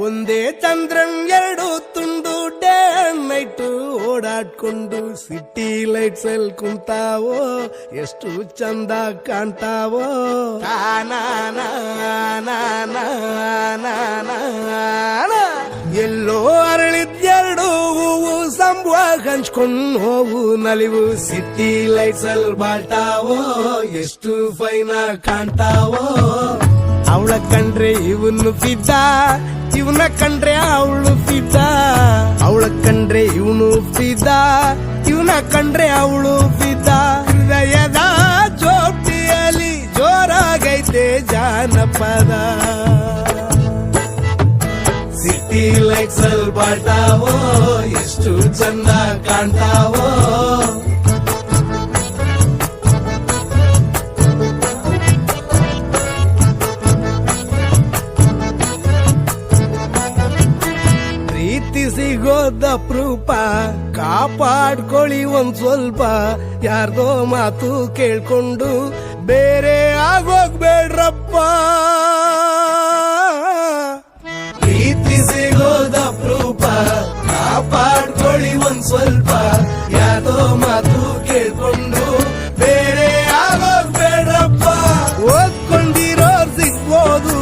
ಒಂದೇ ಚಂದ್ರನ್ ಎರಡು ತುಂಡು ಡೇ ನೈಟ್ ಓಡಾಡ್ಕೊಂಡು ಸಿಟಿ ಲೈಟ್ಸ್ ಅಲ್ಲಿ ಕುಂತಾವೋ ಎಷ್ಟು ಚಂದ ಕಾಣ್ತಾವೋ. ಎಲ್ಲೋ ಅರಳಿದ್ಯೆರಡು ಹೂವು ಸಂಬುವ ಹಂಚ್ಕೊಂಡು ಹೋವು ನಲಿವು ಸಿಟಿ ಲೈಟ್ಸ್ ಅಲ್ಲಿ ಬಾಳ್ತಾವೋ ಎಷ್ಟು ಫೈನ ಕಾಣ್ತಾವೋ. ಅವಳ ಕಂಡ್ರೆ ಇವನು ಫಿದ್ದ, ಇವನ ಕಂಡ್ರೆ ಅವಳು ಫಿದ್ದ. ಅವಳ ಕಂಡ್ರೆ ಇವನು ಫಿದ್ದ, ಇವನ ಕಂಡ್ರೆ ಅವಳು ಫಿದ್ದ. ಹೃದಯದ ಚೋಟಿಯಲ್ಲಿ ಜೋರಾಗೈತೆ ಜಾನಪದ. ಸಿಟಿ ಲೈಟ್ಸ್ ಅಲ್ಲಿ ಬಾಳ್ತಾವೋ ಎಷ್ಟು ಚಂದ ಕಾಣ್ತಾವೋ. ಸಿಗೋದ ಅಪರೂಪ ಕಾಪಾಡ್ಕೊಳ್ಳಿ ಒಂದ್ ಸ್ವಲ್ಪ. ಯಾರ್ದೋ ಮಾತು ಕೇಳ್ಕೊಂಡು ಬೇರೆ ಆಗೋಗ್ಬೇಡ್ರಪ್ಪ. ಪ್ರೀತಿ ಸಿಗೋದ ಅಪರೂಪ ಕಾಪಾಡ್ಕೊಳ್ಳಿ ಒಂದ್ ಸ್ವಲ್ಪ. ಯಾರ್ದೋ ಮಾತು ಕೇಳ್ಕೊಂಡು ಬೇರೆ ಆಗೋಗ್ಬೇಡ್ರಪ್ಪ. ಓದ್ಕೊಂಡಿರೋರ್ ಸಿಗ್ಬೋದು,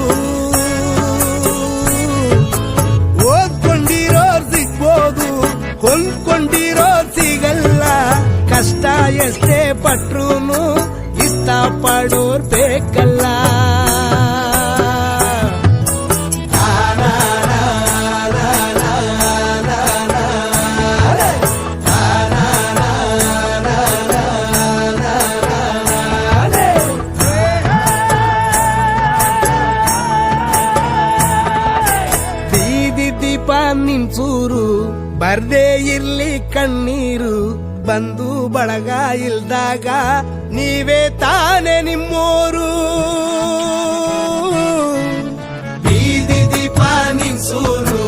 ಹೊಲ್ಕೊಂಡಿರೋ ಸಿಗಲ್ಲ. ಕಷ್ಟ ಎಷ್ಟೇ ಪಟ್ರೂನು ಇಷ್ಟ ಪಡೋರ್ ಬೇಕಲ್ಲ. ಬೀದಿ ದೀಪ ನಿಂಚೂರು ಬರ್ದೇ ಇರ್ಲಿ ಕಣ್ಣೀರು. ಬಂದು ಬಳಗ ಇಲ್ದಾಗ ನೀವೇ ತಾನೆ ನಿಮ್ಮೋರು. ಬೀದಿ ದೀಪ ನಿಂಸೂರು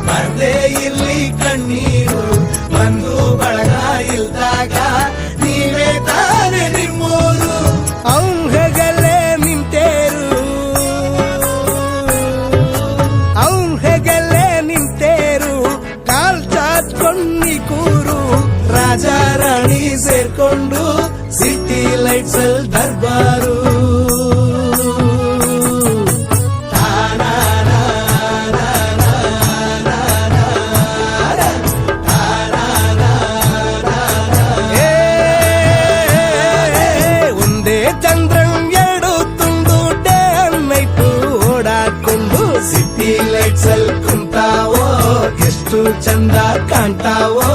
ಬರ್ದೇ ಇರ್ಲಿ ಕಣ್ಣೀರು. ಬಂದು ಬಳಗ ಇಲ್ದಾಗ ನೀವೇ ತಾನೆ ನಿಮ್ಮೋರು. ಅವ್ಹೆಗಲ್ಲೇ ನಿಂತೇರು, ಅವ್ಹೆಗಲ್ಲೇ ನಿಂತೇರು. ಕಾಲ್ ಚಾಚ್ಕೊಂಡಿ ಕೂರು ರಾಜ ರಾಣಿ ಸೇರ್ಕೊಂಡು ಸಿಟಿ ಲೈಟ್ಸ್ ಅಲ್ಲಿ ದರ್ಬಾರು. ಒಂದೇ ಚಂದ್ರನ್ ಎರಡು ತುಂಡು ಡೇ ನೈಟ್ ಓಡಾಡ್ಕೊಂಡು ಸಿಟಿ ಲೈಟ್ಸ್ ಅಲ್ಲಿ ಕುಂತಾವೋ ಎಷ್ಟು ಚಂದ ಕಾಣ್ತಾವೋ.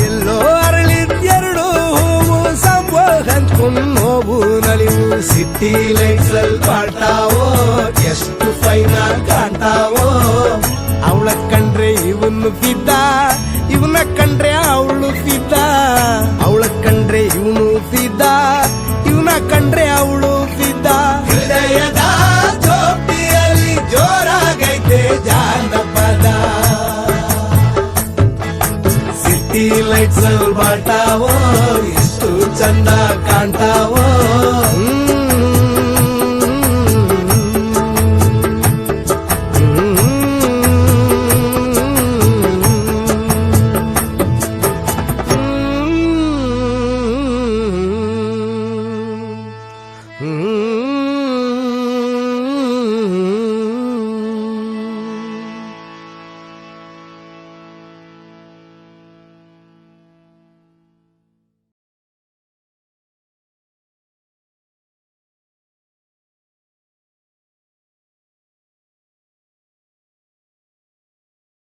ಎಲ್ಲೋ ಅರಳಿದ್ಯೆರಡು ಹೂವು ಸಂಬ ಹಂಚ್ಕೊಂಡು ನೋವು ನಲಿವು ಸಿಟಿ ಲೈಟ್ಸ್ ಅಲ್ಲಿ ಬಾಳ್ತಾವೋ ಎಷ್ಟು ಫೈನ ಕಾಣ್ತಾವೋ. ಅವಳ ಕಂಡ್ರೆ ಇವನು ಫಿದ್ದ, ಇವನ ಕಂಡ್ರೆ ಅವಳು ಫಿದ್ದ. ಅವಳ ಕಂಡ್ರೆ ಇವನು ಫಿದ್ದ, ಇವನ ಕಂಡ್ರೆ ಅವಳು ಫಿದ್ದ. ಹೃದಯದ ಚೋಟಿಯಲ್ಲಿ ಜೋರಾಗೈತೆ ಜಾನಪದ. ಸಿಟಿ ಲೈಟ್ಸ್ ಅಲ್ಲಿ ಬಾಳ್ತಾವೋ ಎಷ್ಟು ಚಂದ ಕಾಣ್ತಾವೋ.